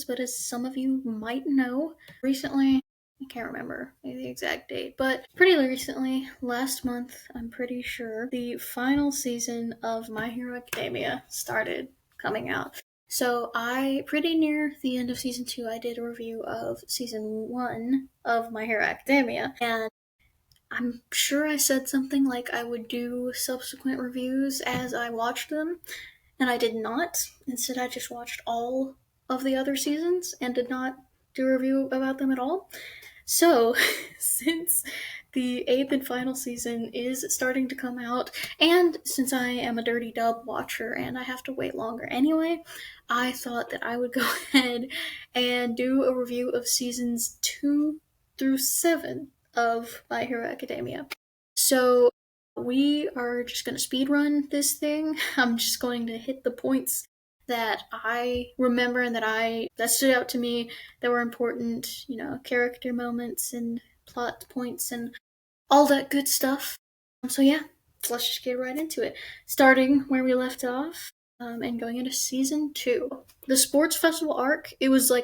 but as some of you might know, recently, I can't remember the exact date, but pretty recently, last month, I'm pretty sure, the final season of My Hero Academia started coming out. So pretty near the end of season 2, I did a review of season 1 of My Hero Academia, and I'm sure I said something like I would do subsequent reviews as I watched them, and I did not. Instead, I just watched all of the other seasons and did not do a review about them at all. So, since the eighth and final season is starting to come out, and since I am a dirty dub watcher and I have to wait longer anyway, I thought that I would go ahead and do a review of seasons 2 through 7 of My Hero Academia. So, we are just going to speed run this thing. I'm just going to hit the points that I remember and that stood out to me, that were important, character moments and plot points and all that good stuff. So yeah, let's just get right into it. Starting where we left off, and going into season 2. The sports festival arc, it was a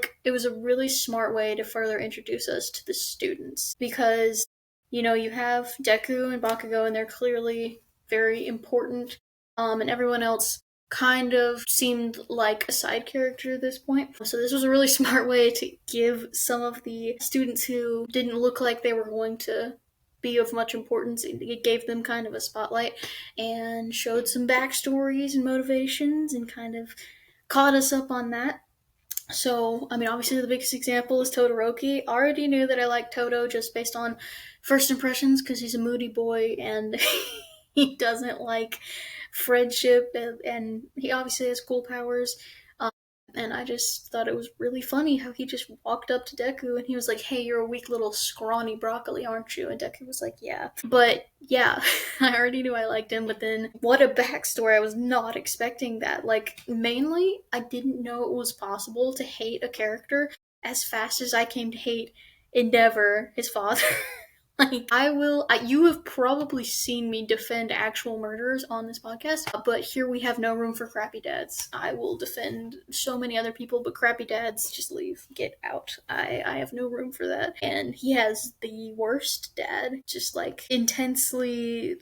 really smart way to further introduce us to the students, because you have Deku and Bakugo, and they're clearly very important, and everyone else kind of seemed like a side character at this point. So this was a really smart way to give some of the students who didn't look like they were going to be of much importance. It gave them kind of a spotlight and showed some backstories and motivations and kind of caught us up on that. So, obviously the biggest example is Todoroki. I already knew that I liked Toto just based on first impressions, because he's a moody boy and he doesn't like friendship, and he obviously has cool powers. And I just thought it was really funny how he just walked up to Deku and he was like, "Hey, you're a weak little scrawny broccoli, aren't you?" And Deku was like, "Yeah." But yeah, I already knew I liked him, but then what a backstory. I was not expecting that. Mainly, I didn't know it was possible to hate a character as fast as I came to hate Endeavor, his father. You have probably seen me defend actual murderers on this podcast, but here we have no room for crappy dads. I will defend so many other people, but crappy dads, just leave. Get out. I have no room for that. And he has the worst dad, just intensely,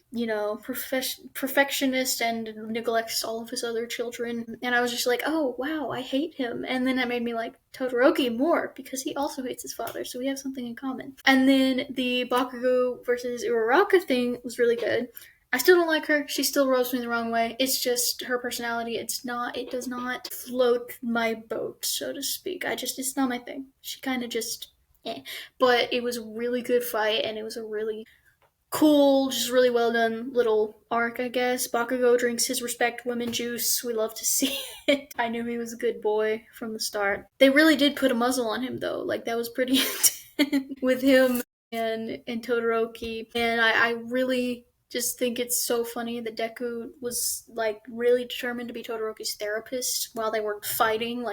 perfectionist and neglects all of his other children. And I was just like, oh, wow, I hate him. And then that made me like Todoroki more, because he also hates his father, so we have something in common. And then the Bakugo versus Uraraka thing was really good. I still don't like her. She still rubs me the wrong way. It's just her personality. It does not float my boat, so to speak. It's not my thing. She kind of just, eh. But it was a really good fight, and it was a really cool, just really well done little arc, I guess. Bakugo drinks his respect women juice. We love to see it. I knew he was a good boy from the start. They really did put a muzzle on him, though. That was pretty intense with him and Todoroki. And I really just think it's so funny that Deku was really determined to be Todoroki's therapist while they were fighting.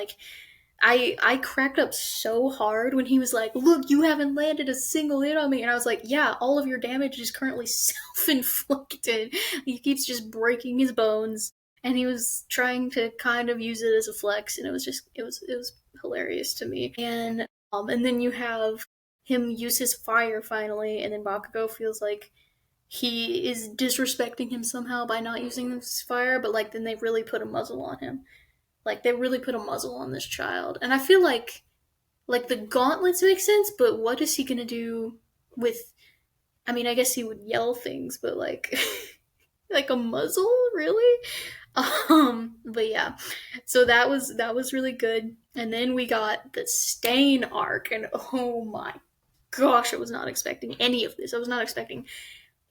I cracked up so hard when he was like, "Look, you haven't landed a single hit on me." And I was like, yeah, all of your damage is currently self-inflicted. He keeps just breaking his bones. And he was trying to kind of use it as a flex, and it was hilarious to me. And then you have him use his fire finally, and then Bakugo feels like he is disrespecting him somehow by not using his fire, but then they really put a muzzle on him. They really put a muzzle on this child. And I feel like the gauntlets make sense, but what is he gonna do with, I guess he would yell things, but like a muzzle, really? But yeah. So that was really good. And then we got the Stain arc, and oh my gosh, I was not expecting any of this. I was not expecting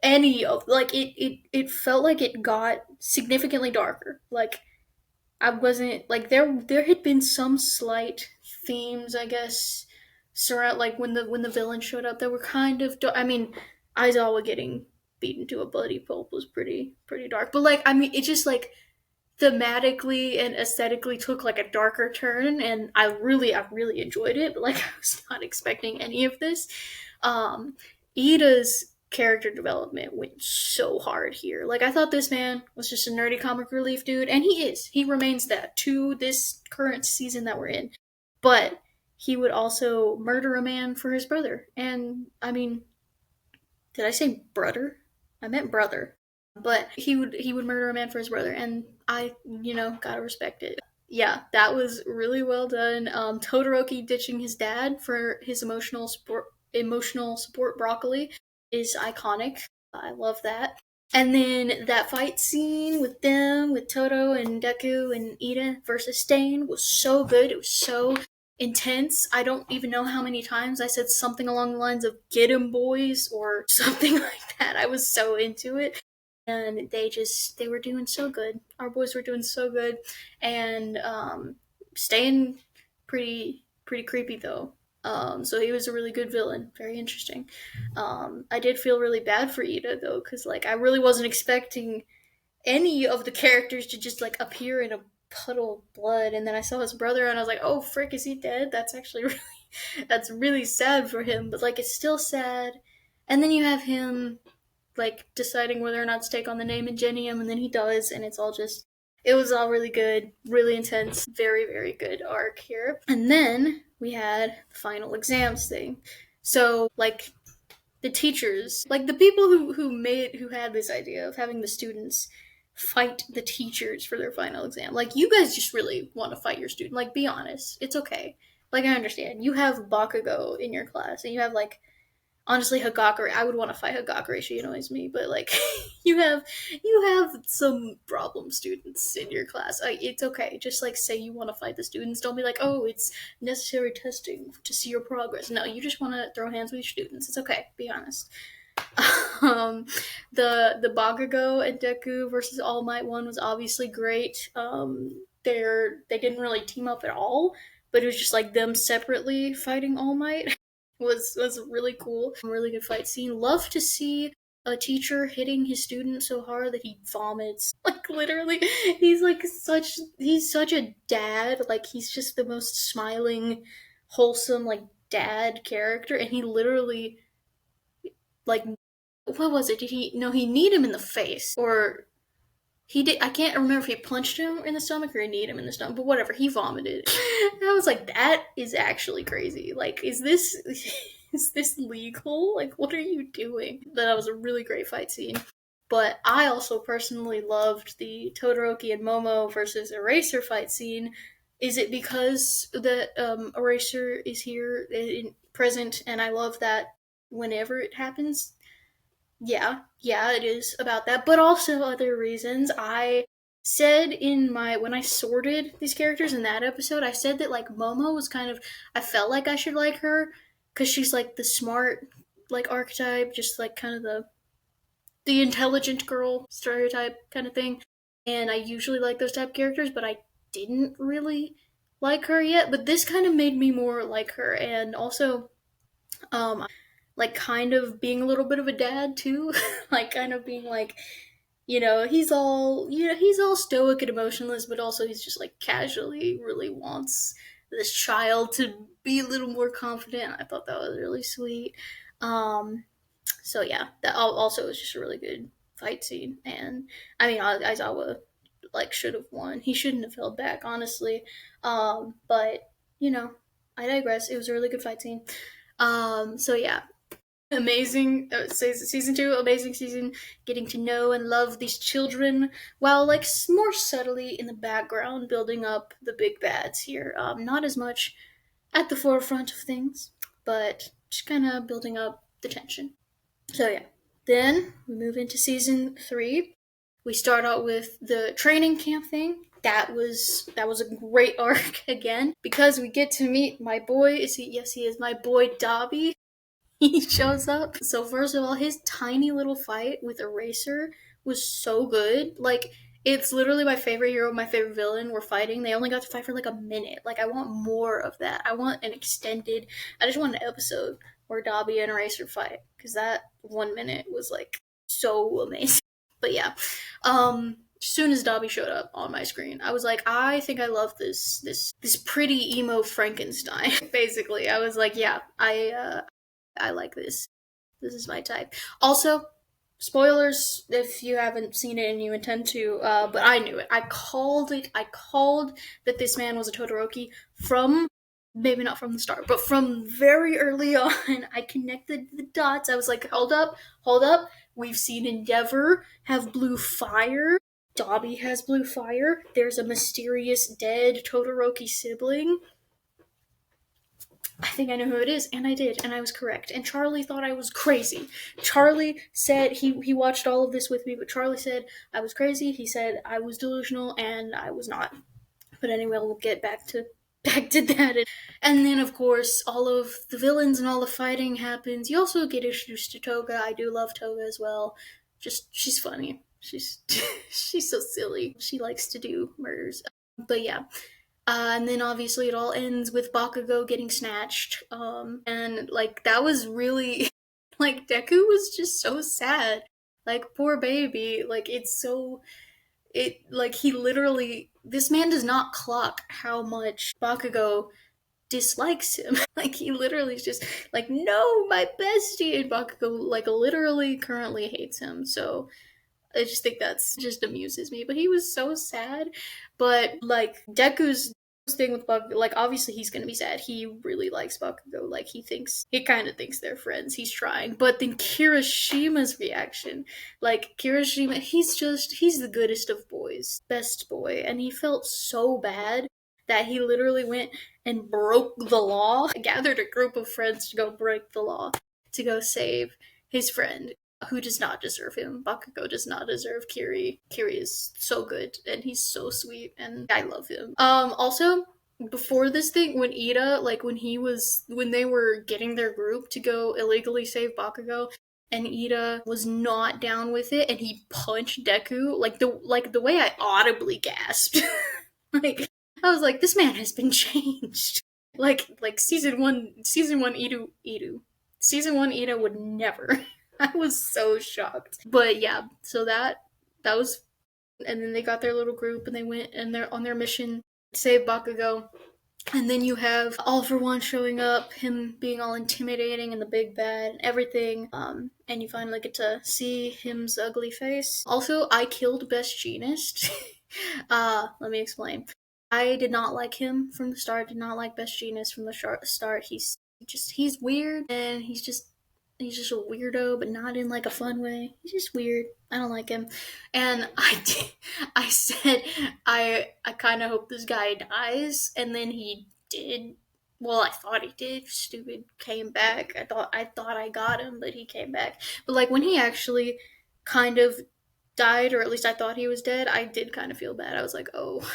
any of it felt like it got significantly darker. I wasn't there had been some slight themes, I guess, surround when the villain showed up that were kind of Aizawa getting beaten to a bloody pulp was pretty dark. But it just thematically and aesthetically took a darker turn, and I really enjoyed it, but I was not expecting any of this. Ida's character development went so hard here. I thought this man was just a nerdy comic relief dude, and he is. He remains that to this current season that we're in. but he would also murder a man for his brother. And I mean, did I say brother? I meant brother. But he would murder a man for his brother, and I, gotta respect it. Yeah, that was really well done. Todoroki ditching his dad for his emotional support broccoli is iconic. I love that. And then that fight scene with them, with Toto and Deku and Ida versus Stain was so good. It was so intense. I don't even know how many times I said something along the lines of "Get 'em, boys" or something like that. I was so into it, and they were doing so good. Our boys were doing so good, and staying pretty creepy though. So he was a really good villain, very interesting. I did feel really bad for Ida though, because like I really wasn't expecting any of the characters to just like appear in a puddle of blood, and then I saw his brother and I was like, oh frick, is he dead? That's actually really that's really sad for him, but like it's still sad. And then you have him like deciding whether or not to take on the name Ingenium, and then he does, and it was all really good, really intense, very very good arc here. And then we had the final exams thing. So like the teachers, like the people who had this idea of having the students fight the teachers for their final exam. Like you guys just really want to fight your student. Like be honest, it's okay. Like I understand you have Bakugo in your class, and you have like honestly Hagakure. I would want to fight Hagakure. She annoys me, but like you have some problem students in your class. It's okay. Just like say you want to fight the students. Don't be like, oh, it's necessary testing to see your progress. No, you just want to throw hands with your students. It's okay. Be honest. um, the Bakugo and Deku versus All Might one was obviously great. They didn't really team up at all, but it was just like them separately fighting All Might. Was really cool. Really good fight scene. Love to see a teacher hitting his student so hard that he vomits. Like literally, he's such a dad. Like he's just the most smiling, wholesome like dad character, and he literally like what was it? Did he no? He kneed him in the face, or he did. I can't remember if he punched him in the stomach or he kneed him in the stomach, but whatever. He vomited. And I was like, that is actually crazy. Like, is this is this legal? Like, what are you doing? That was a really great fight scene. But I also personally loved the Todoroki and Momo versus Eraser fight scene. Is it because the Eraser is here present, and I love that whenever it happens, yeah, it is about that, but also other reasons. I said in my when I sorted these characters in that episode, I said that like Momo was kind of I felt like I should like her because she's like the smart like archetype, just like kind of the intelligent girl stereotype kind of thing. And I usually like those type of characters, but I didn't really like her yet. But this kind of made me more like her, and also like kind of being a little bit of a dad too, like kind of being like, he's all stoic and emotionless, but also he's just like casually really wants this child to be a little more confident. I thought that was really sweet. Um, so yeah, that also was just a really good fight scene, and I mean, Aizawa like should have won. He shouldn't have held back, honestly. But you know, I digress. It was a really good fight scene. So yeah, amazing season two, amazing season, getting to know and love these children while like more subtly in the background building up the big bads here. Not as much at the forefront of things, but just kind of building up the tension. So yeah, then we move into season three. We start out with the training camp thing. That was a great arc again, because we get to meet my boy. Is he? Yes, he is my boy Dobby. He shows up. So first of all, his tiny little fight with Eraser was so good. Like it's literally my favorite hero, my favorite villain were fighting. They only got to fight for like a minute. Like I want more of that. I want an extended. I just want an episode where Dobby and Eraser fight, because that 1 minute was like so amazing. But yeah, as soon as Dobby showed up on my screen, I was like, I think I love this pretty emo Frankenstein. Basically, I was like, yeah, I like this. This is my type. Also, spoilers if you haven't seen it and you intend to, but I knew it. I called it. I called that this man was a Todoroki from maybe not from the start, but from very early on, I connected the dots. I was like, hold up, hold up. We've seen Endeavor have blue fire. Dobby has blue fire. There's a mysterious dead Todoroki sibling. I think I know who it is, and I did, and I was correct. And Charlie thought I was crazy. Charlie said he watched all of this with me, but Charlie said I was crazy. He said I was delusional, and I was not. But anyway, we'll get back to that. And then, of course, all of the villains and all the fighting happens. You also get introduced to Toga. I do love Toga as well. Just she's funny. She's she's so silly. She likes to do murders. But yeah, and then obviously it all ends with Bakugo getting snatched. And like that was really like Deku was just so sad. Like poor baby. Like it's so it like he literally this man does not clock how much Bakugo dislikes him. Like he literally is just like, no, my bestie, and Bakugo like literally currently hates him. So I just think that's just amuses me. But he was so sad. But like Deku's thing with Bakugo, like obviously he's gonna be sad. He really likes Bakugo. Like he kind of thinks they're friends. He's trying. But then Kirishima's reaction, like Kirishima, he's the goodest of boys, best boy, and he felt so bad that he literally went and broke the law, gathered a group of friends to go break the law, to go save his friend who does not deserve him. Bakugo does not deserve Kiri. Kiri is so good and he's so sweet and I love him. Also, before this thing, when Ida, like when they were getting their group to go illegally save Bakugo, and Ida was not down with it, and he punched Deku, like the way I audibly gasped, like I was like, this man has been changed. Like season one Idu, season one Ida would never. I was so shocked. But yeah, so that was, and then they got their little group and they went and they're on their mission to save Bakugo. And then you have All for One showing up, him being all intimidating and the big bad and everything. And you finally get to see him's ugly face. Also, I killed Best Jeanist. Let me explain. I did not like him from the start. Did not like Best Jeanist from the start. He's weird and he's just a weirdo, but not in like a fun way. He's just weird. I don't like him. And I said I kind of hope this guy dies, and then he did. Well, I thought he did. Stupid came back. I thought I got him, but he came back. But like when he actually kind of died, or at least I thought he was dead, I did kind of feel bad. I was like, oh,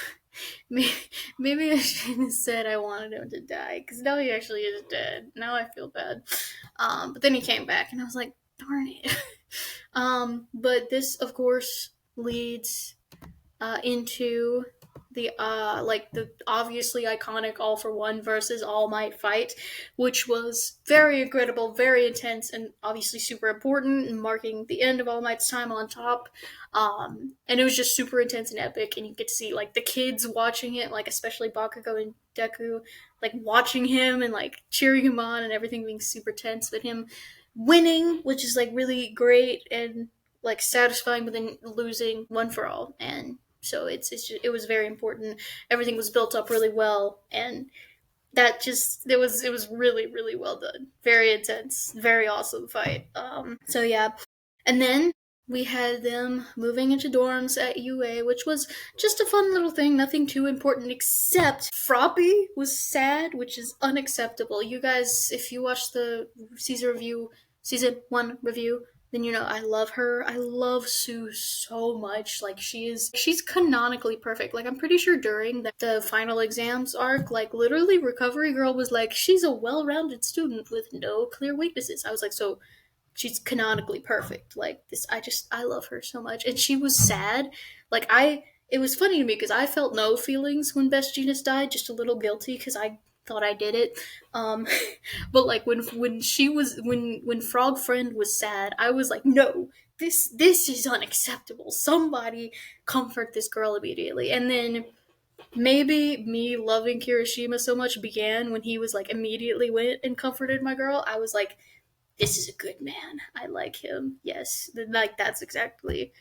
maybe I shouldn't have said I wanted him to die, because now he actually is dead. Now I feel bad. But then he came back, and I was like, darn it. But this, of course, leads into the the obviously iconic All for One versus All Might fight, which was very incredible, very intense, and obviously super important, and marking the end of All Might's time on top. And it was just super intense and epic, and you get to see like the kids watching it, like especially Bakugo and Deku, like watching him and like cheering him on, and everything being super tense, but him winning, which is like really great and like satisfying, but then losing one for all. And so it was very important. Everything was built up really well, and that just it was really really well done. Very intense, very awesome fight. So yeah, and then we had them moving into dorms at UA, which was just a fun little thing, nothing too important, except Froppy was sad, which is unacceptable. You guys, if you watch the season 1 review, then you know I love her. I love Sue so much. Like she's canonically perfect. Like I'm pretty sure during the final exams arc, like literally Recovery Girl was like, she's a well-rounded student with no clear weaknesses. I was like, so she's canonically perfect. Like this, I love her so much. And she was sad. Like it was funny to me because I felt no feelings when Best Jeanist died, just a little guilty because I thought I did it. Um, but like when Frog Friend was sad, I was like, no, this is unacceptable. Somebody comfort this girl immediately. And then maybe me loving Kirishima so much began when he was like immediately went and comforted my girl. I was like, this is a good man. I like him. Yes, like that's exactly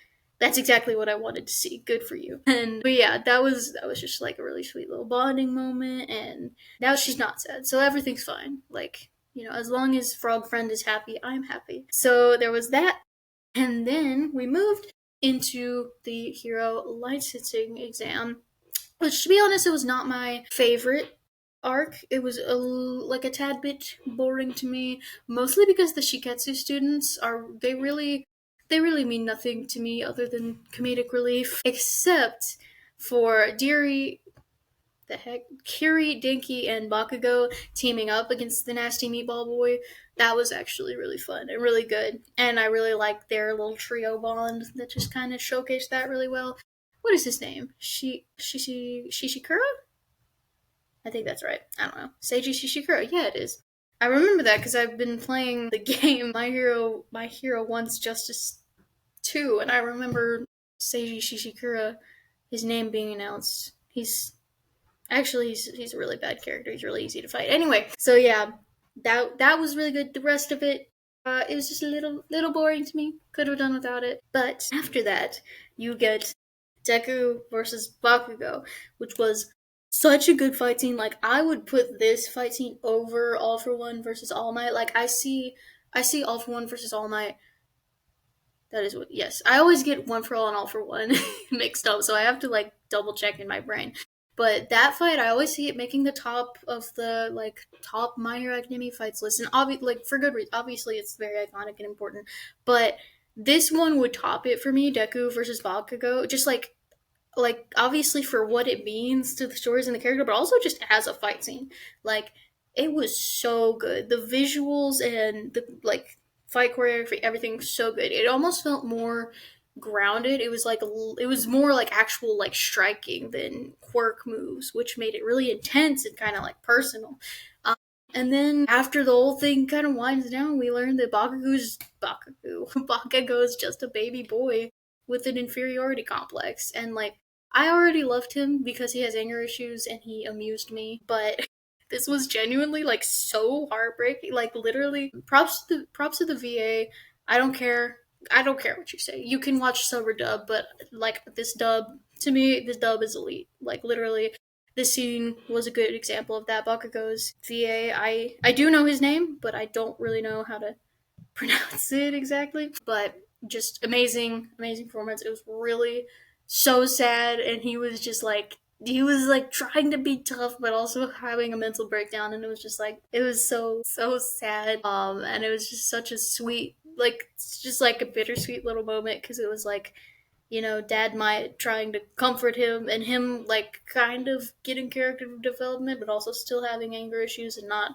That's exactly what I wanted to see. Good for you. And but yeah, that was just like a really sweet little bonding moment. And now she's not sad, so everything's fine. Like, as long as Frog Friend is happy, I'm happy. So there was that, and then we moved into the hero licensing exam, which, to be honest, it was not my favorite arc. It was like a tad bit boring to me, mostly because the Shiketsu students are they really mean nothing to me other than comedic relief, except for Deary, the heck, Kiri, Dinky, and Bakugo teaming up against the nasty meatball boy. That was actually really fun and really good, and I really liked their little trio bond that just kind of showcased that really well. What is his name? Shishikura? I think that's right. I don't know. Seiji Shishikura. Yeah, it is. I remember that because I've been playing the game My Hero Wants Justice 2, and I remember Seiji Shishikura, his name being announced. He's a really bad character. He's really easy to fight. Anyway, so yeah, that was really good. The rest of it, it was just a little boring to me. Could have done without it. But after that, you get Deku versus Bakugo, which was such a good fight scene. Like, I would put this fight scene over All for One versus All Might. Like, I see All for One versus All Might. That is what. Yes, I always get One for All and All for One mixed up, so I have to like double check in my brain. But that fight, I always see it making the top of the like top My Hero Academia fights list, and like for good reason. Obviously, it's very iconic and important, but this one would top it for me. Deku versus Bakugo, just like obviously for what it means to the stories and the character, but also just as a fight scene. Like, it was so good. The visuals and the like fight choreography, everything was so good. It almost felt more grounded. It was more like actual like striking than quirk moves, which made it really intense and kind of like personal. Um, and then after the whole thing kind of winds down, we learn that Bakugo's just a baby boy with an inferiority complex, and like I already loved him because he has anger issues and he amused me, but this was genuinely like so heartbreaking. Like, literally, props to the VA. I don't care. I don't care what you say. You can watch sub or dub, but like this dub, to me, this dub is elite. Like, literally, this scene was a good example of that. Bakugo's VA. I do know his name, but I don't really know how to pronounce it exactly. But just amazing, amazing performance. It was really so sad, and he was like trying to be tough, but also having a mental breakdown, and it was just like it was so sad. And it was just such a sweet, like, it's just like a bittersweet little moment because it was like, Dad might trying to comfort him, and him like kind of getting character development, but also still having anger issues and not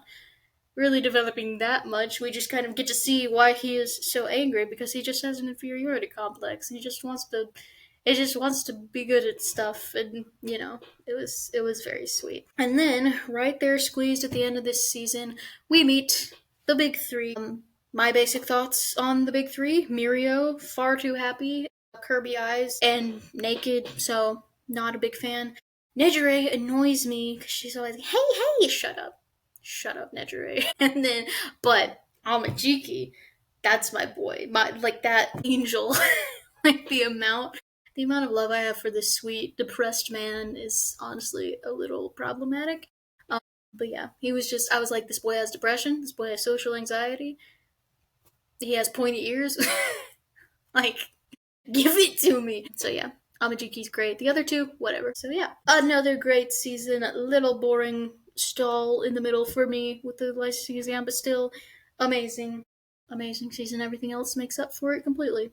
really developing that much. We just kind of get to see why he is so angry because he just has an inferiority complex. He just wants to be good at stuff, and it was very sweet. And then right there, squeezed at the end of this season, we meet the big three. My basic thoughts on the big three: Mirio, far too happy, Kirby eyes, and naked, so not a big fan. Nejire annoys me because she's always like, hey, shut up, Nejire. And then, but Amajiki, that's my boy, my like that angel. Like, the amount of love I have for this sweet depressed man is honestly a little problematic. Um, but yeah, I was like, this boy has depression. This boy has social anxiety. He has pointy ears. Like, give it to me. So yeah, Amajiki's great. The other two, whatever. So yeah, another great season. A little boring stall in the middle for me with the licensing exam, but still amazing, amazing season. Everything else makes up for it completely.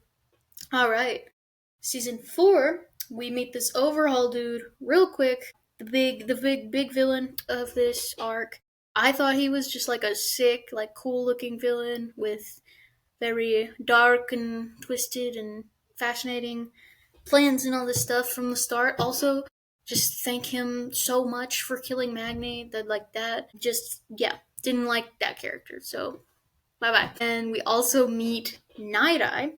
All right, season 4. We meet this overhaul dude real quick. The big villain of this arc. I thought he was just like a sick, like cool looking villain with very dark and twisted and fascinating plans and all this stuff from the start. Also, just thank him so much for killing Magni. That, like, that just, yeah, didn't like that character. So bye bye. And we also meet Night Eye,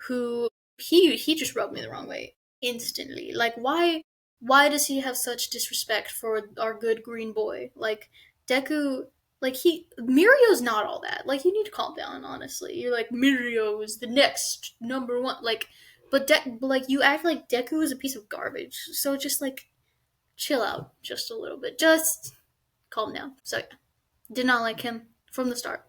who he just rubbed me the wrong way instantly. Like, why does he have such disrespect for our good green boy? Like, Deku, like, Mirio's not all that. Like, you need to calm down, honestly. You're like, Mirio is the next number one. Like, But like you act like Deku is a piece of garbage. So just like chill out just a little bit. Just calm down. So yeah, did not like him from the start.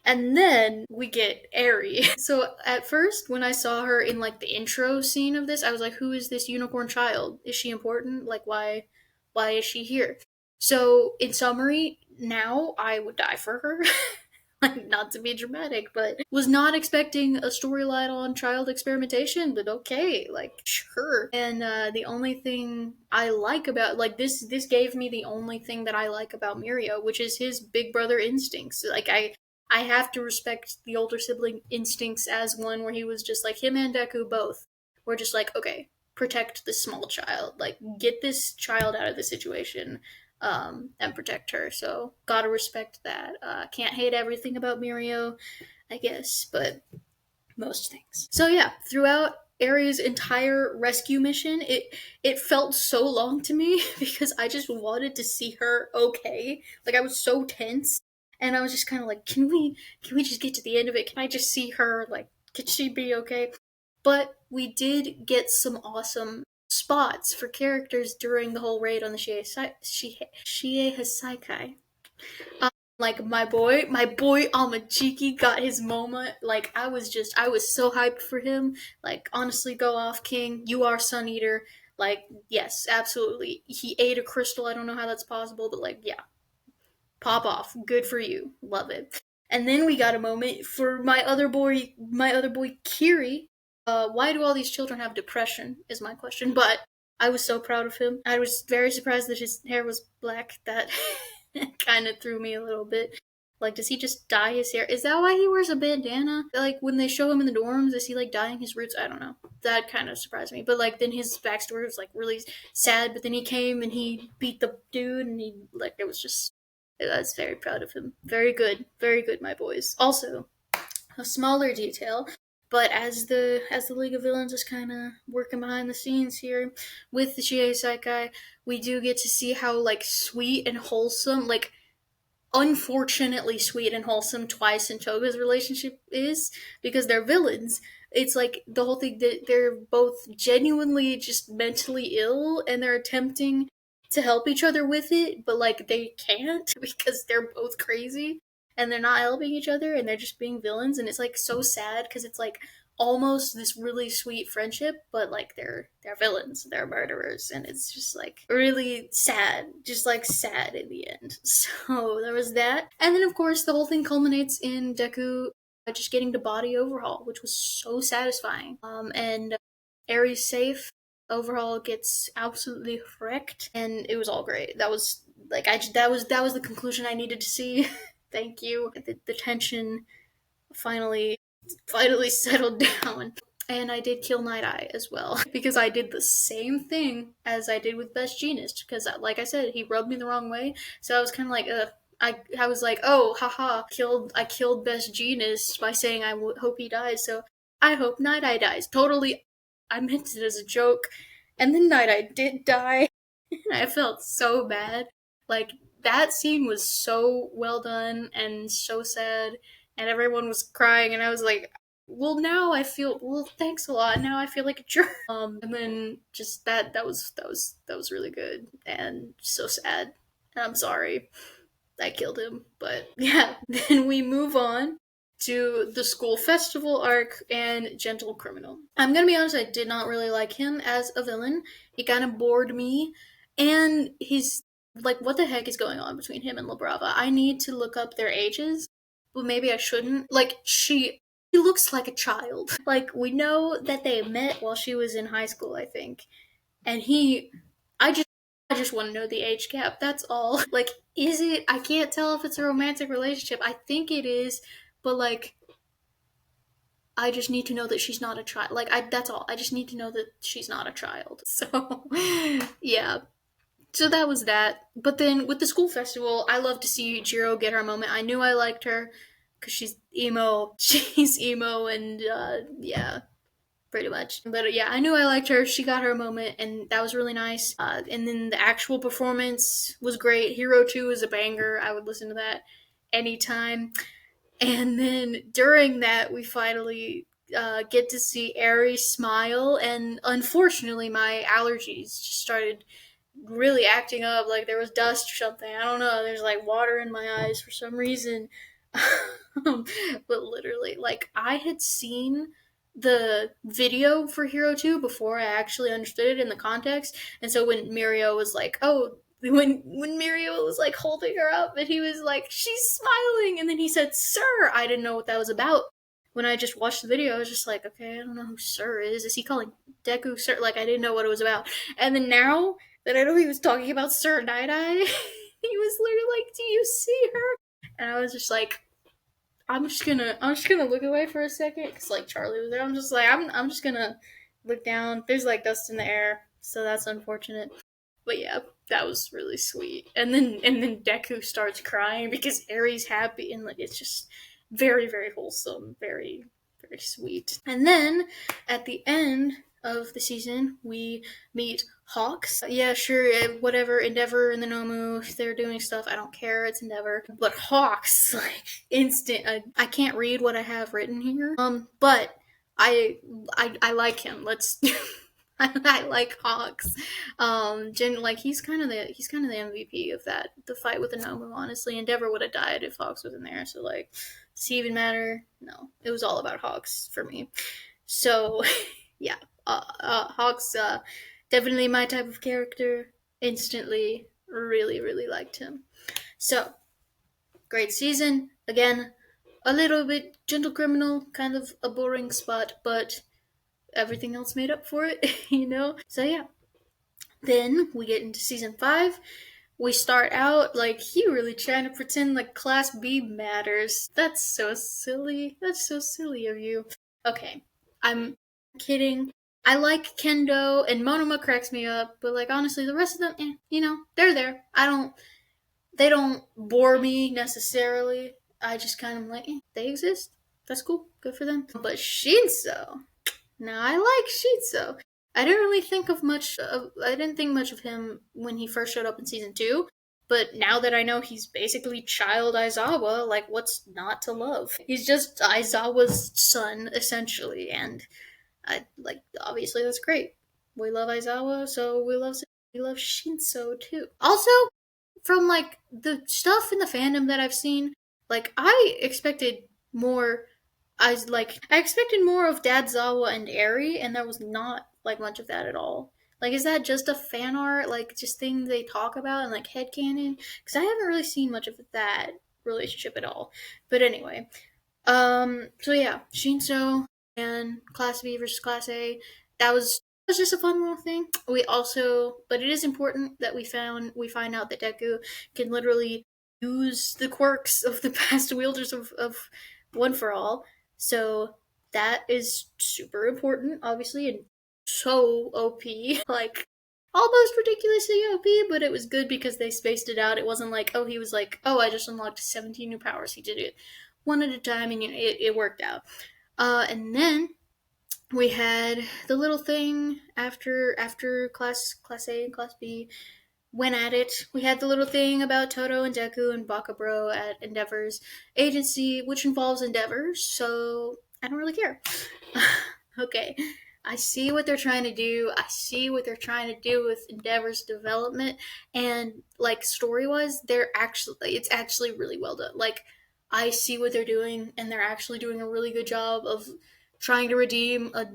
And then we get Aerie. So at first, when I saw her in like the intro scene of this, I was like, "Who is this unicorn child? Is she important? Like, why is she here?" So in summary, now I would die for her. Like, not to be dramatic, but was not expecting a storyline on child experimentation, but okay, like sure. And the only thing I like about like this gave me the only thing that I like about Mirio, which is his big brother instincts. Like I have to respect the older sibling instincts as one where he was just like him and Deku both were just like, okay, protect this small child, like get this child out of the situation, and protect her. So gotta respect that. Can't hate everything about Mirio, I guess, but most things. So yeah, throughout Aries' entire rescue mission, it felt so long to me because I just wanted to see her okay. Like I was so tense, and I was just kind of like, can we just get to the end of it? Can I just see her? Like, can she be okay? But we did get some awesome spots for characters during the whole raid on the Shie Hasaikai. Like my boy Amajiki got his moment. Like I was so hyped for him. Like honestly, go off, King. You are Sun Eater. Like yes, absolutely. He ate a crystal. I don't know how that's possible, but like yeah, pop off. Good for you. Love it. And then we got a moment for my other boy Kiri. Why do all these children have depression? Is my question. But I was so proud of him. I was very surprised that his hair was black. That kind of threw me a little bit. Like, does he just dye his hair? Is that why he wears a bandana? Like, when they show him in the dorms, is he like dyeing his roots? I don't know. That kind of surprised me. But like, then his backstory was like really sad. But then he came and he beat the dude, and he like it was just. I was very proud of him. Very good, my boys. Also, a smaller detail, but as the League of Villains is kind of working behind the scenes here with the Chie Saikai, we do get to see how like sweet and wholesome, like unfortunately sweet and wholesome Twice and Toga's relationship is because they're villains. It's like the whole thing that they're both genuinely just mentally ill and they're attempting to help each other with it, but like they can't because they're both crazy and they're not helping each other and they're just being villains, and it's like so sad because it's like almost this really sweet friendship, but like they're villains, they're murderers, and it's just like really sad, just like sad in the end. So there was that, and then of course the whole thing culminates in Deku just getting the body overhaul, which was so satisfying. And Aries safe overhaul gets absolutely wrecked, and it was all great. That was like that was the conclusion I needed to see. Thank you. The tension finally settled down. And I did kill Night Eye as well because I did the same thing as I did with Best Jeanist because, like I said, he rubbed me the wrong way. So I was kind of like, ugh. I was like, oh, haha, I killed Best Jeanist by saying hope he dies. So I hope Night Eye dies. Totally, I meant it as a joke, and then Night Eye did die. I felt so bad. Like that scene was so well done and so sad, and everyone was crying, and I was like, well, now I feel well. Thanks a lot. Now I feel like a jerk. And then just that was really good and so sad. And I'm sorry I killed him, but yeah. Then we move on to the school festival arc and Gentle Criminal. I'm gonna be honest, I did not really like him as a villain. He kind of bored me, and he's like, what the heck is going on between him and La Brava? I need to look up their ages, but maybe I shouldn't. Like, she looks like a child. Like, we know that they met while she was in high school, I think, and I just. I just want to know the age gap. That's all. Like, is it? I can't tell if it's a romantic relationship. I think it is, but like, I just need to know that she's not a child. Like, that's all. I just need to know that she's not a child. So, yeah. So that was that. But then with the school festival, I love to see Jiro get her moment. I knew I liked her because she's emo. She's emo, and yeah, pretty much. But yeah, I knew I liked her. She got her moment, and that was really nice. And then the actual performance was great. Hero 2 is a banger. I would listen to that anytime. And then during that, we finally get to see Aries smile, and unfortunately, my allergies just started really acting up. Like there was dust or something. I don't know. There's like water in my eyes for some reason. But literally, like I had seen the video for Hero 2 before I actually understood it in the context. And so when Mirio was like, "Oh," when Mirio was like holding her up and he was like, "She's smiling," and then he said, "Sir," I didn't know what that was about. When I just watched the video, I was just like, "Okay, I don't know who Sir is. Is he calling Deku Sir?" Like I didn't know what it was about. And then now that I know he was talking about Sir Night Eye, he was literally like, "Do you see her?" And I was just like, I'm just gonna look away for a second because like Charlie was there. I'm just like, I'm just gonna look down. There's like dust in the air, so that's unfortunate. But yeah, that was really sweet. And then Deku starts crying because Aries happy, and like it's just very very wholesome, very very sweet. And then at the end of the season, we meet Hawks. Yeah, sure, whatever. Endeavor and the Nomu, they're doing stuff. I don't care. It's Endeavor. But Hawks, like instant. I can't read what I have written here. But I I like him. Let's. I like Hawks. Like he's kind of the MVP of that the fight with the Nomu. Honestly, Endeavor would have died if Hawks wasn't there. So like, does he even matter? No, it was all about Hawks for me. So yeah, Hawks definitely my type of character. Instantly, really really liked him. So great season again. A little bit gentle criminal, kind of a boring spot, but everything else made up for it, you know? So yeah. Then we get into season 5. We start out like he really trying to pretend like class B matters. That's so silly. That's so silly of you. Okay, I'm kidding. I like Kendo and Monoma cracks me up, but like honestly, the rest of them, you know, they're there. They don't bore me necessarily. I just kind of like, they exist. That's cool. Good for them. But Shinso, now I like Shitsu. I didn't really think of much of I didn't think much of him when he first showed up in season 2, but now that I know he's basically child Aizawa, like what's not to love? He's just Aizawa's son essentially, and I like obviously that's great. We love Aizawa, so we love Shinso too. Also, from like the stuff in the fandom that I've seen, like I expected more. I expected more of Dad Zawa and Eri, and there was not like much of that at all. Like, is that just a fan art, like just thing they talk about and like headcanon? Because I haven't really seen much of that relationship at all. But anyway, so yeah, Shinso and Class B versus Class A. That was just a fun little thing. We also, but it is important that we find out that Deku can literally use the quirks of the past wielders of One for All. So that is super important, obviously, and so OP. Like almost ridiculously OP, but it was good because they spaced it out. It wasn't like, oh, he was like, oh, I just unlocked 17 new powers. He did it one at a time, and you know, it worked out. And then we had the little thing after class A and class B went at it. We had the little thing about Toto and Deku and Bakabro at Endeavor's agency, which involves Endeavor, so I don't really care. Okay. I see what they're trying to do. I see what they're trying to do with Endeavor's development, and like story wise, it's actually really well done. Like I see what they're doing, and they're actually doing a really good job of trying to redeem a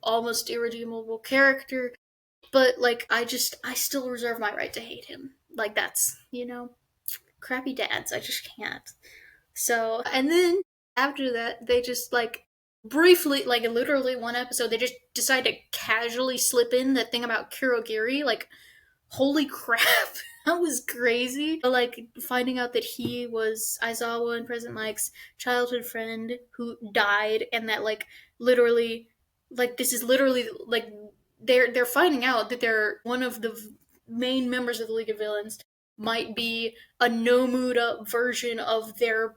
almost irredeemable character. But like I still reserve my right to hate him. Like that's crappy dads. I just can't. So, and then after that, they just like briefly, like literally one episode, they just decide to casually slip in that thing about Kurogiri. Like, holy crap, that was crazy. Like, finding out that he was Aizawa and President Mike's childhood friend who died, and that, like, literally, like, this is literally, like, they're finding out that they're one of the main members of the League of Villains might be a no-mood-up version of their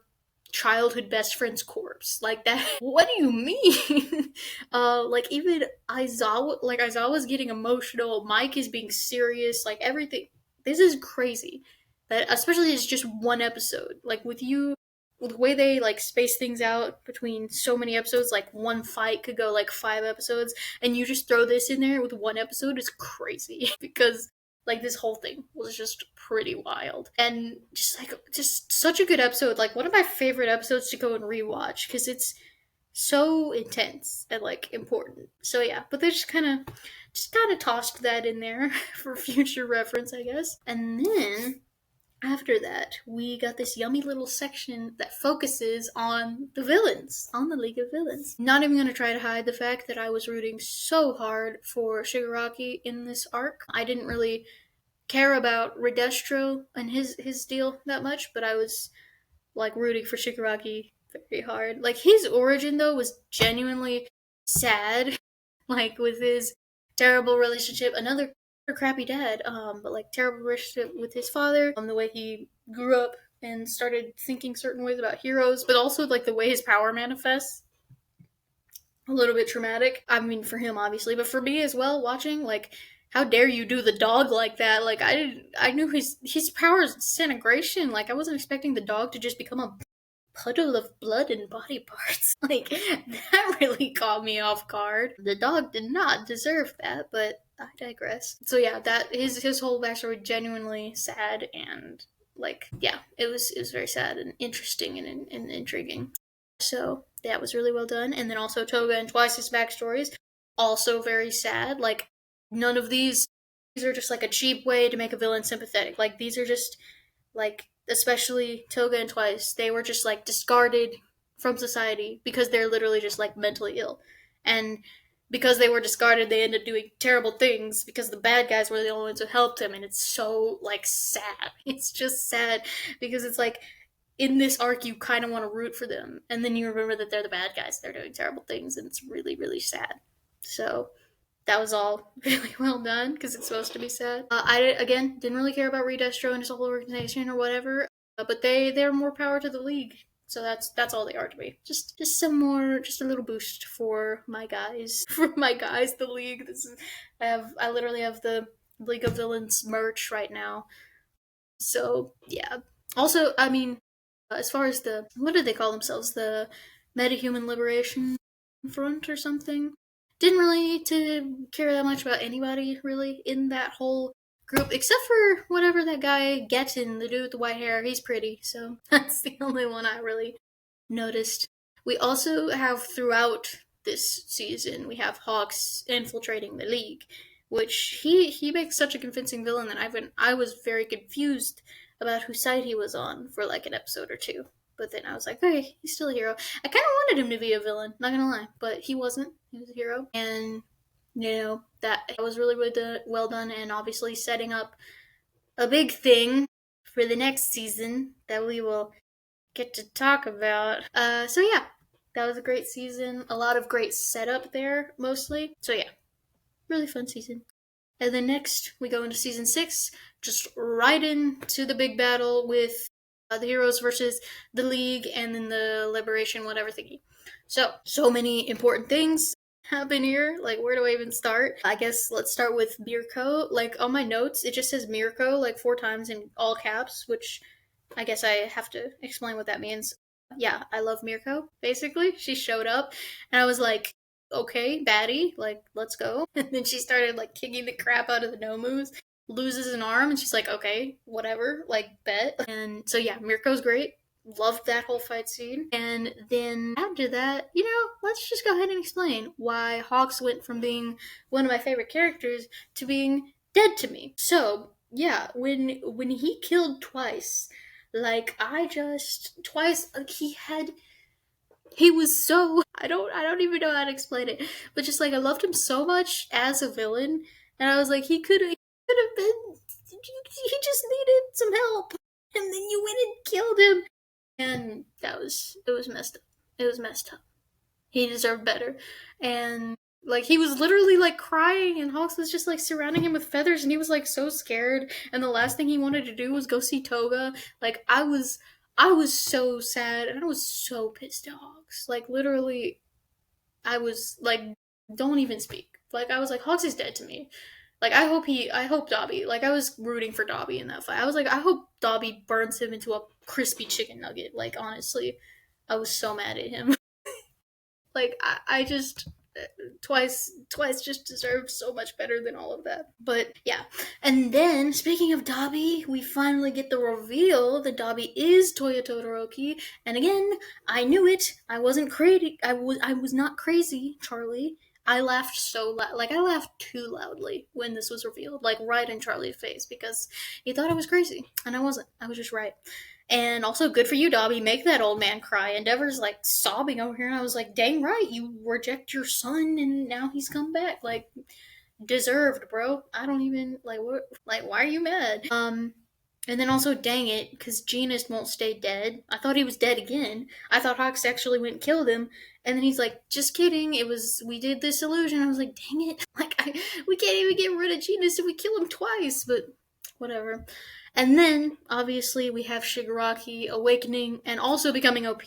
childhood best friend's corpse. Like that. What do you mean? Like even Aizawa's getting emotional. Mike is being serious. Like everything. This is crazy. That especially it's just one episode. Like with you, the way they like space things out between so many episodes, like one fight could go like 5 episodes, and you just throw this in there with one episode is crazy because like this whole thing was just pretty wild and just like just such a good episode. Like one of my favorite episodes to go and rewatch because it's so intense and like important. So yeah, but they just kind of tossed that in there for future reference, I guess. And then after that, we got this yummy little section that focuses on the villains, on the League of Villains. Not even gonna try to hide the fact that I was rooting so hard for Shigaraki in this arc. I didn't really care about Redestro and his deal that much, but I was like rooting for Shigaraki very hard. Like his origin though was genuinely sad, like with his terrible relationship, another crappy dad, but like terrible relationship with his father, the way he grew up and started thinking certain ways about heroes, but also like the way his power manifests. A little bit traumatic. I mean, for him obviously, but for me as well. Watching like, how dare you do the dog like that? Like I knew his power is disintegration. Like I wasn't expecting the dog to just become a puddle of blood and body parts. Like, that really caught me off guard. The dog did not deserve that, but I digress. So yeah, that his whole backstory genuinely sad and like yeah, it was very sad and interesting and intriguing. So that was really well done. And then also Toga and Twice's backstories, also very sad. Like none of these are just like a cheap way to make a villain sympathetic. Like these are just like especially Toga and Twice, they were just like discarded from society because they're literally just like mentally ill. And because they were discarded, they ended up doing terrible things because the bad guys were the only ones who helped him. And it's so like sad. It's just sad because it's like in this arc, you kind of want to root for them. And then you remember that they're the bad guys. They're doing terrible things. And it's really, really sad. So that was all really well done because it's supposed to be sad. I again didn't really care about Redestro and his whole organization or whatever, but they're more power to the league. So that's all they are to me. Just some more, just a little boost for my guys, for my guys, the league. I literally have the League of Villains merch right now. So yeah. Also, I mean, as far as the what did they call themselves? The Metahuman Liberation Front or something. Didn't really to care that much about anybody really in that whole group, except for whatever that guy Getten, the dude with the white hair. He's pretty, so that's the only one I really noticed. We also have throughout this season, we have Hawks infiltrating the league, which he makes such a convincing villain that I was very confused about whose side he was on for like an episode or two. But then I was like, okay, he's still a hero. I kind of wanted him to be a villain, not gonna lie, but he wasn't. He was a hero, and that was really, really well done, and obviously setting up a big thing for the next season that we will get to talk about. So yeah, that was a great season. A lot of great setup there, mostly. So yeah, really fun season. And then next, we go into season 6, just right into the big battle with the heroes versus the League and then the Liberation, whatever thingy. So many important things happen here. Like, where do I even start? I guess let's start with Mirko. Like, on my notes, it just says Mirko like 4 times in all caps, which I guess I have to explain what that means. Yeah, I love Mirko, basically. She showed up, and I was like, okay, baddie, like, let's go. And then she started, like, kicking the crap out of the Nomus, loses an arm, and she's like, okay, whatever, like, bet. And so, yeah, Mirko's great. Loved that whole fight scene. And then after that, let's just go ahead and explain why Hawks went from being one of my favorite characters to being dead to me. So, yeah, when he killed Twice, like Twice, like he was so I don't even know how to explain it, but just like I loved him so much as a villain, and I was like he could have been he just needed some help, and then you went and killed him, and it was messed up. It was messed up. He deserved better, and like he was literally like crying, and Hawks was just like surrounding him with feathers, and he was like so scared, and the last thing he wanted to do was go see Toga. Like I was so sad, and I was so pissed at Hawks. Like literally, I was like, don't even speak. Like I was like, Hawks is dead to me. Like I hope Dobby, like I was rooting for Dobby in that fight. I was like, I hope Dobby burns him into a crispy chicken nugget. Like honestly, I was so mad at him. Like I just twice just deserved so much better than all of that. But yeah. And then speaking of Dobby, we finally get the reveal that Dobby is Toya Todoroki. And again, I knew it. I wasn't crazy. I was not crazy, Charlie. I laughed so loud. Like I laughed too loudly when this was revealed, like right in Charlie's face because he thought I was crazy, and I wasn't. I was just right. And also, good for you, Dobby. Make that old man cry. Endeavor's like sobbing over here, and I was like, dang right, you reject your son, and now he's come back. Like, deserved, bro. I don't even, like, what? Like, why are you mad? And then also, dang it, because Genus won't stay dead. I thought he was dead again. I thought Hawks actually went and killed him. And then he's like, just kidding. It was, we did this illusion. I was like, dang it. Like, we can't even get rid of Genus if we kill him twice, but whatever. And then, obviously, we have Shigaraki awakening and also becoming OP,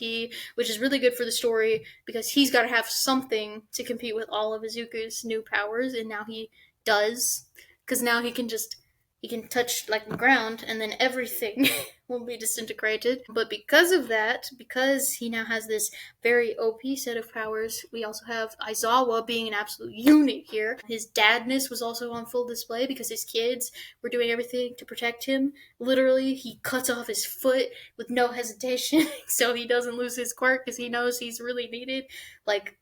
which is really good for the story because he's got to have something to compete with all of Izuku's new powers, and now he does. Because now he can touch like the ground and then everything will be disintegrated. But because of that, because he now has this very OP set of powers, we also have Aizawa being an absolute unit here. His dadness was also on full display because his kids were doing everything to protect him. Literally, he cuts off his foot with no hesitation so he doesn't lose his quirk because he knows he's really needed. Like,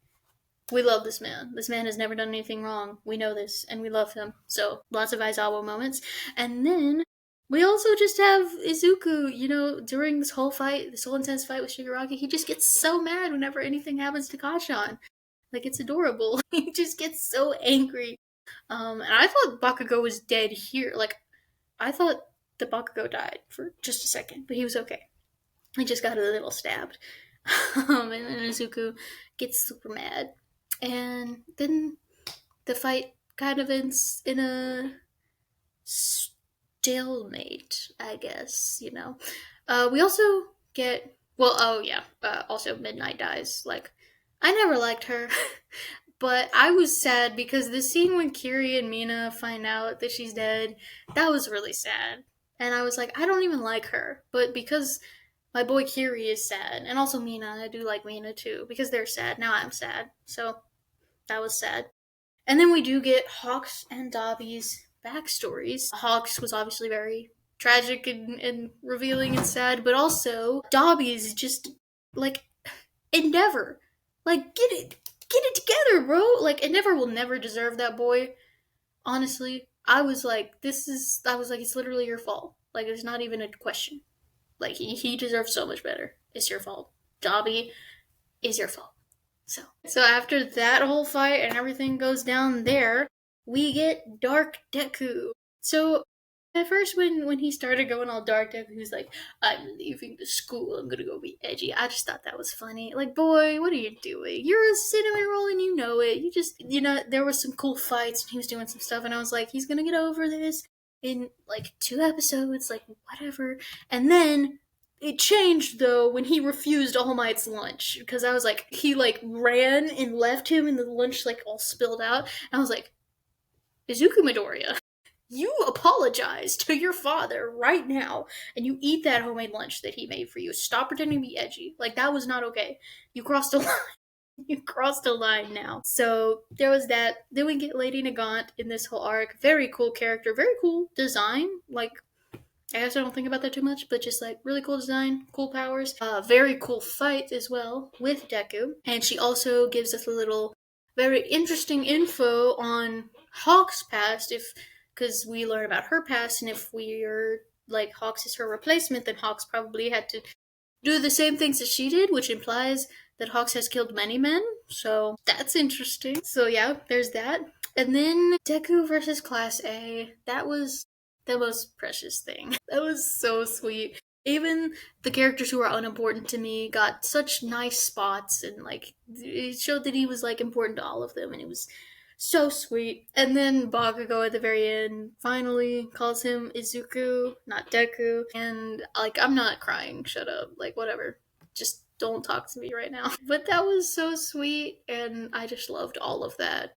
we love this man. This man has never done anything wrong. We know this, and we love him. So, lots of Aizawa moments. And then, we also just have Izuku, you know, during this whole fight, this whole intense fight with Shigaraki, he just gets so mad whenever anything happens to Kashan. Like, it's adorable. He just gets so angry. And I thought Bakugo was dead here. Like, I thought the Bakugo died for just a second, but he was okay. He just got a little stabbed. And then Izuku gets super mad. And then the fight kind of ends in a stalemate, I guess, you know. We also get, well, oh yeah, also Midnight dies. Like, I never liked her. But I was sad because the scene when Kiri and Mina find out that she's dead, that was really sad. And I was like, I don't even like her. But because my boy Kiri is sad, and also Mina, I do like Mina too, because they're sad. Now I'm sad. So that was sad. And then we do get Hawks and Dobby's backstories. Hawks was obviously very tragic and revealing and sad, but also Dobby is just like Endeavor. Like get it together, bro. Like Endeavor will never deserve that boy. Honestly, I was like, it's literally your fault. Like it's not even a question. Like he deserves so much better. It's your fault. Dobby is your fault. So after that whole fight and everything goes down there, we get Dark Deku. So at first when he started going all dark, Deku was like, I'm leaving the school, I'm gonna go be edgy. I just thought that was funny. Like, boy, what are you doing? You're a cinnamon roll and you know it. You know, there was some cool fights and he was doing some stuff and I was like, he's gonna get over this in like 2 episodes, like whatever. And then it changed though when he refused All Might's lunch because I was like, he like ran and left him and the lunch like all spilled out. And I was like, Izuku Midoriya, you apologize to your father right now and you eat that homemade lunch that he made for you. Stop pretending to be edgy. Like that was not okay. You crossed a line. You crossed a line now. So there was that. Then we get Lady Nagant in this whole arc. Very cool character. Very cool design. Like I guess I don't think about that too much, but just like really cool design, cool powers. Very cool fight as well with Deku. And she also gives us a little very interesting info on Hawk's past, if because we learn about her past, and if we're like Hawks is her replacement, then Hawks probably had to do the same things that she did, which implies that Hawks has killed many men. So that's interesting. So yeah, there's that. And then Deku versus Class A. That was the most precious thing. That was so sweet. Even the characters who are unimportant to me got such nice spots, and like it showed that he was like important to all of them, and it was so sweet. And then Bakugo at the very end finally calls him Izuku, not Deku. And like, I'm not crying. Shut up. Like, whatever. Just don't talk to me right now. But that was so sweet, and I just loved all of that.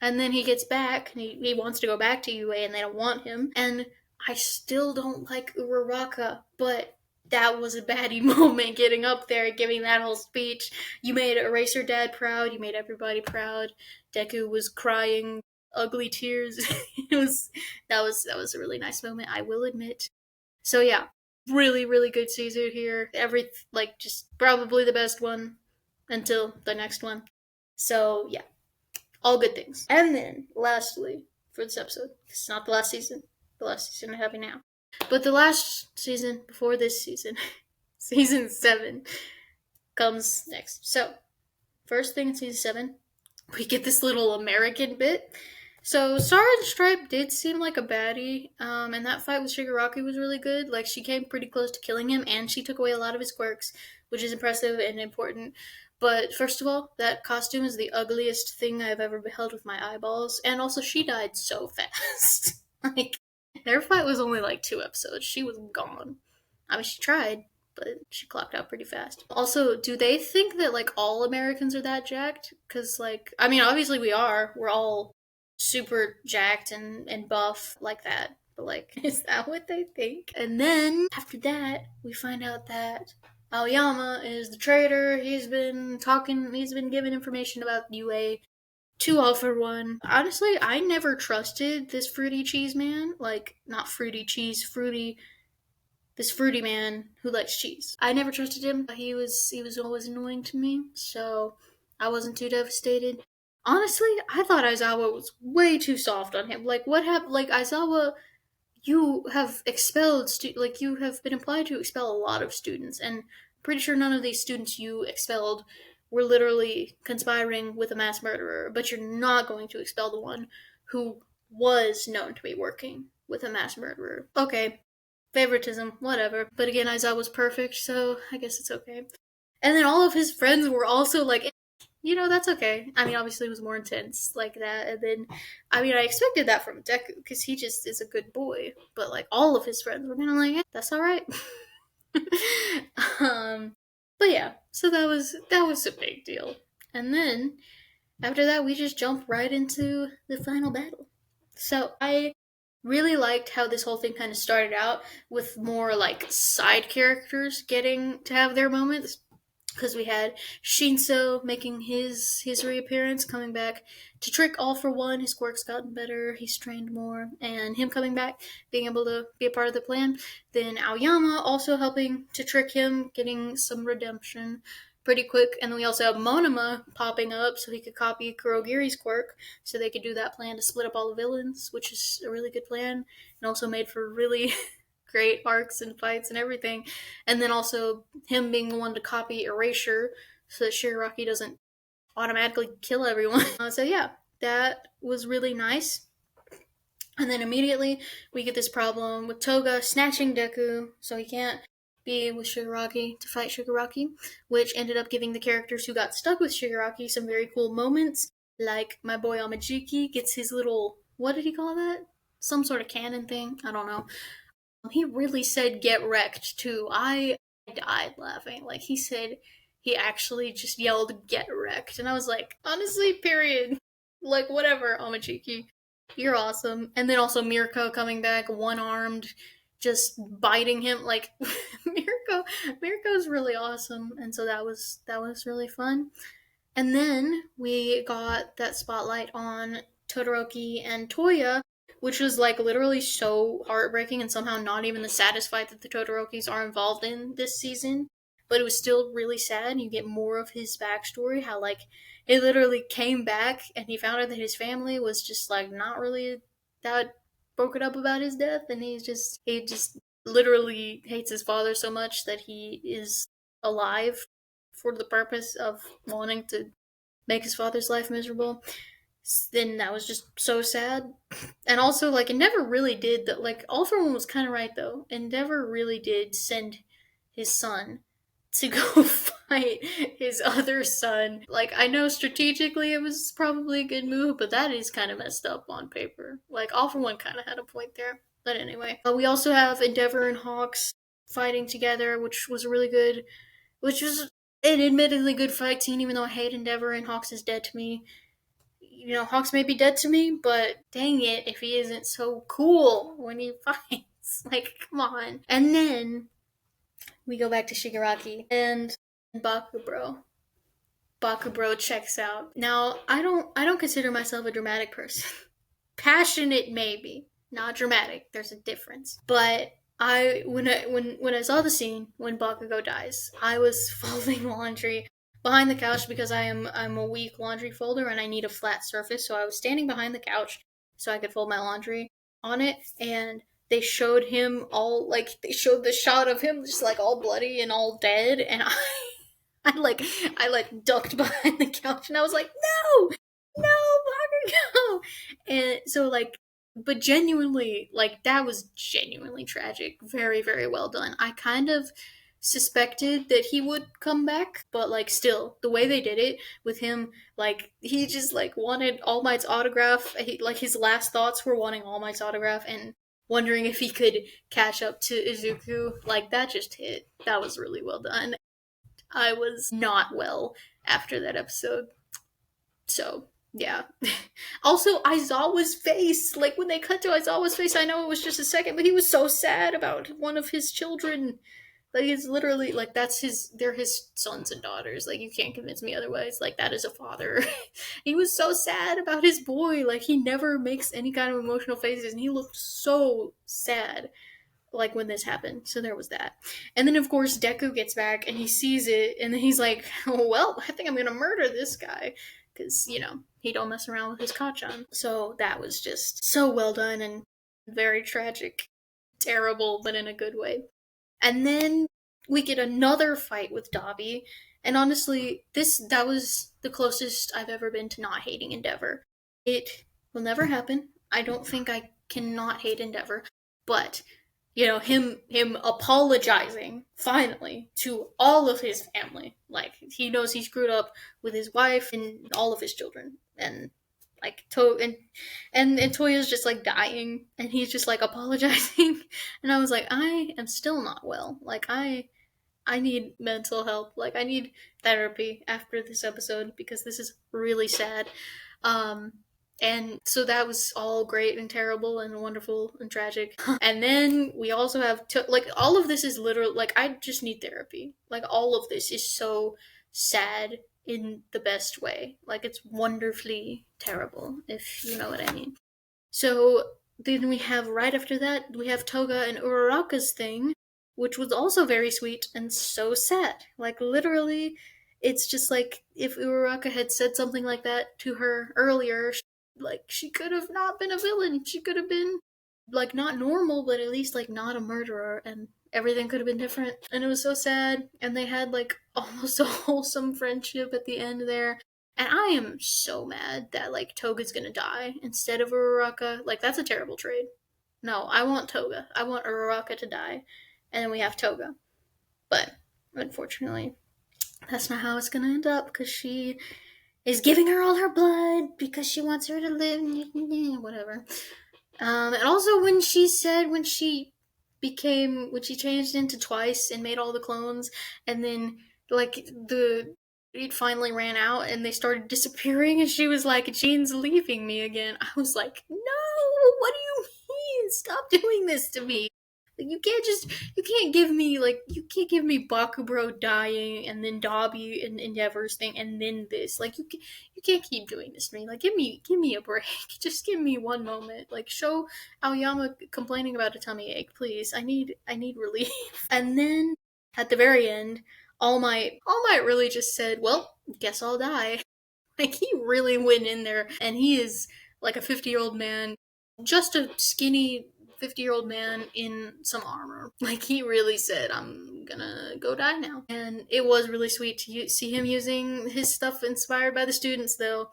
And then he gets back and he wants to go back to UA and they don't want him. And I still don't like Uraraka, but that was a baddie moment getting up there and giving that whole speech. You made Eraser Dad proud, you made everybody proud. Deku was crying ugly tears. it was that was a really nice moment, I will admit. So yeah, really, really good season here. Every like just probably the best one until the next one. So yeah, all good things. And then, lastly, for this episode, it's not the last season. The last season I have now. But the last season before this season, season 7, comes next. So, first thing in season 7, we get this little American bit. So, Star and Stripe did seem like a baddie, and that fight with Shigaraki was really good. Like, she came pretty close to killing him, and she took away a lot of his quirks, which is impressive and important. But first of all, that costume is the ugliest thing I've ever beheld with my eyeballs, and also she died so fast. like, their fight was only like 2 episodes. She was gone. I mean, she tried, but she clocked out pretty fast. Also, do they think that like all Americans are that jacked? Because like, I mean, obviously we are. We're all super jacked and buff like that. But like, is that what they think? And then after that, we find out that Aoyama is the traitor. He's been talking. He's been giving information about UA to All for One. Honestly, I never trusted this fruity cheese man. Like, not fruity cheese, fruity this fruity man who likes cheese. I never trusted him. He was always annoying to me, so I wasn't too devastated. Honestly, I thought Aizawa was way too soft on him. Like what happened? Like Aizawa, you have expelled like you have been implied to expel a lot of students, and I'm pretty sure none of these students you expelled were literally conspiring with a mass murderer. But you're not going to expel the one who was known to be working with a mass murderer. Okay, favoritism, whatever. But again, Aizawa was perfect, so I guess it's okay. And then all of his friends were also like, that's okay. I mean, obviously it was more intense like that. And then, I mean, I expected that from Deku because he just is a good boy. But like all of his friends were kind of like, that's all right. um, but yeah, so that was a big deal. And then after that, we just jump right into the final battle. So I really liked how this whole thing kind of started out with more like side characters getting to have their moments, because we had Shinso making his reappearance, coming back to trick All for One. His quirk's gotten better, he's trained more, and him coming back, being able to be a part of the plan. Then Aoyama also helping to trick him, getting some redemption pretty quick. And then we also have Monoma popping up so he could copy Kurogiri's quirk, so they could do that plan to split up all the villains, which is a really good plan, and also made for really great arcs and fights and everything. And then also him being the one to copy Erasure so that Shigaraki doesn't automatically kill everyone. So yeah, that was really nice. And then immediately we get this problem with Toga snatching Deku, so he can't be with Shigaraki to fight Shigaraki, which ended up giving the characters who got stuck with Shigaraki some very cool moments. Like my boy Amajiki gets his little, what did he call that? Some sort of cannon thing? I don't know. He really said get wrecked too. I died laughing. Like he said he actually just yelled get wrecked. And I was like, honestly, period. Like whatever, Amachiki. You're awesome. And then also Mirko coming back, one armed, just biting him. Like Mirko's really awesome. And so that was really fun. And then we got that spotlight on Todoroki and Toya, which was like literally so heartbreaking and somehow not even the saddest fight that the Todorokis are involved in this season. But it was still really sad. You get more of his backstory, how like he literally came back and he found out that his family was just like not really that broken up about his death, and he just literally hates his father so much that he is alive for the purpose of wanting to make his father's life miserable. Then that was just so sad. And also, like, it never really did that. Like, All for One was kind of right, though. It never really did send his son to go fight his other son. Like, I know strategically it was probably a good move, but that is kind of messed up on paper. Like, All for One kind of had a point there. But anyway, we also have Endeavor and Hawks fighting together, which was really good. Which was an admittedly good fight scene, even though I hate Endeavor and Hawks is dead to me. Hawks may be dead to me, but dang it, if he isn't so cool when he fights. Like, come on. And then we go back to Shigaraki and Bakubro. Bakubro checks out. Now, I don't consider myself a dramatic person. Passionate maybe, not dramatic. There's a difference. But when I saw the scene when Bakugo dies, I was folding laundry behind the couch because I'm a weak laundry folder and I need a flat surface. So I was standing behind the couch so I could fold my laundry on it, and they showed him all like they showed the shot of him just like all bloody and all dead, and I ducked behind the couch and I was like, no, no, Bakugo, and so like, but genuinely, like that was genuinely tragic. Very, very well done. I kind of suspected that he would come back, but like still, the way they did it with him, like he just like wanted All Might's autograph. Like his last thoughts were wanting All Might's autograph and wondering if he could catch up to Izuku. Like that just hit. That was really well done. I was not well after that episode. So, yeah. Also, Aizawa's face. Like, when they cut to Aizawa's face, I know it was just a second, but he was so sad about one of his children. Like, it's literally, like, they're his sons and daughters. Like, you can't convince me otherwise. Like, that is a father. He was so sad about his boy. Like, he never makes any kind of emotional faces, and he looked so sad like when this happened. So there was that. And then of course Deku gets back and he sees it and then he's like, oh, well, I think I'm gonna murder this guy. Because, he don't mess around with his Kachan. So that was just so well done and very tragic. Terrible, but in a good way. And then we get another fight with Dobby. And honestly, that was the closest I've ever been to not hating Endeavor. It will never happen. I don't think I cannot hate Endeavor. But him apologizing finally to all of his family, like he knows he screwed up with his wife and all of his children, and like and Toya's just like dying and he's just like apologizing and I was like, I am still not well. Like I need mental help. Like I need therapy after this episode because this is really sad. um and so that was all great and terrible and wonderful and tragic. And then we also have like all of this is literally like I just need therapy. Like all of this is so sad in the best way. Like it's wonderfully terrible, if you know what I mean. So then we have right after that we have Toga and Uraraka's thing, which was also very sweet and so sad. Like literally, it's just like if Uraraka had said something like that to her earlier, like she could have not been a villain. She could have been like not normal, but at least like not a murderer, and everything could have been different. And it was so sad. And they had like almost a wholesome friendship at the end there. And I am so mad that like Toga's gonna die instead of Uraraka. Like that's a terrible trade. No, I want Toga. I want Uraraka to die, and then we have Toga. But unfortunately, that's not how it's gonna end up because she is giving her all her blood because she wants her to live. Whatever. And also when she changed into Twice and made all the clones, and then like it finally ran out and they started disappearing, and she was like, Jean's leaving me again. I was like, no, what do you mean? Stop doing this to me. Like you can't give me Bakubro dying and then Dobby and Endeavor's thing and then this. Like you can't keep doing this to me. Like give me a break. Just give me one moment. Like show Aoyama complaining about a tummy ache, please. I need relief. And then at the very end, All Might really just said, well, guess I'll die. Like he really went in there and he is like a 50-year-old man, just a skinny 50-year-old man in some armor. Like he really said, I'm gonna go die now. And it was really sweet to see him using his stuff inspired by the students though,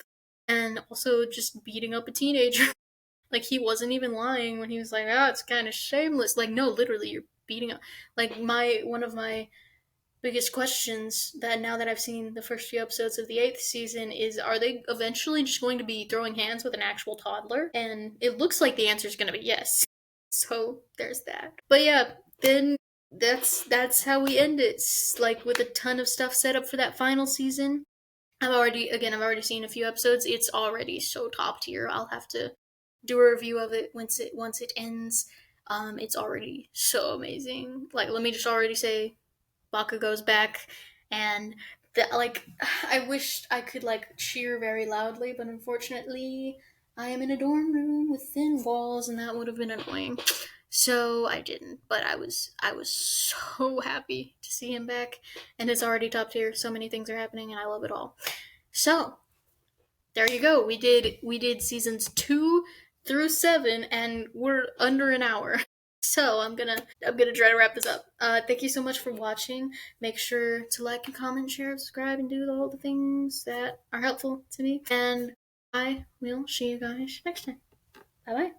and also just beating up a teenager. Like he wasn't even lying when he was like, oh, it's kind of shameless. Like no, literally you're beating up. Like one of my biggest questions that now that I've seen the first few episodes of the 8th season is, are they eventually just going to be throwing hands with an actual toddler? And it looks like the answer is going to be yes. So there's that. But yeah, then that's how we end it. Like with a ton of stuff set up for that final season. I've already seen a few episodes. It's already so top tier. I'll have to do a review of it once it ends. It's already so amazing. Like, let me just already say, Baka goes back, and that, like, I wished I could like cheer very loudly, but unfortunately, I am in a dorm room with thin walls, and that would have been annoying. So I didn't, but I was so happy to see him back, and it's already top tier. So many things are happening, and I love it all. So there you go. We did seasons 2 through 7, and we're under an hour. So I'm gonna try to wrap this up. Thank you so much for watching. Make sure to like and comment, share, subscribe, and do all the things that are helpful to me. And I will see you guys next time. Bye bye.